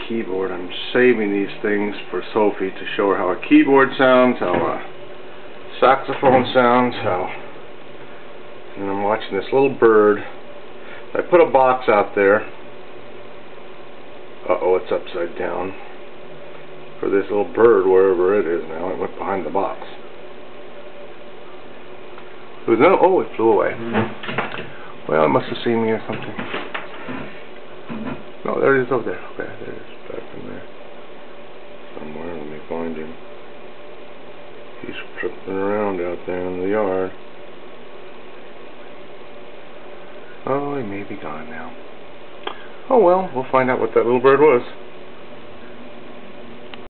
keyboard. I'm saving these things for Sophie to show her how a keyboard sounds, how a saxophone sounds, and I'm watching this little bird. I put a box out there. Uh-oh, it's upside down. For this little bird, wherever it is now. It went behind the box. Oh, it flew away. Well, it must have seen me or something. No, there it is over there. Okay, there it is. Back in there. Somewhere. Let me find him. He's tripping around out there in the yard. Oh, he may be gone now. Oh well, we'll find out what that little bird was.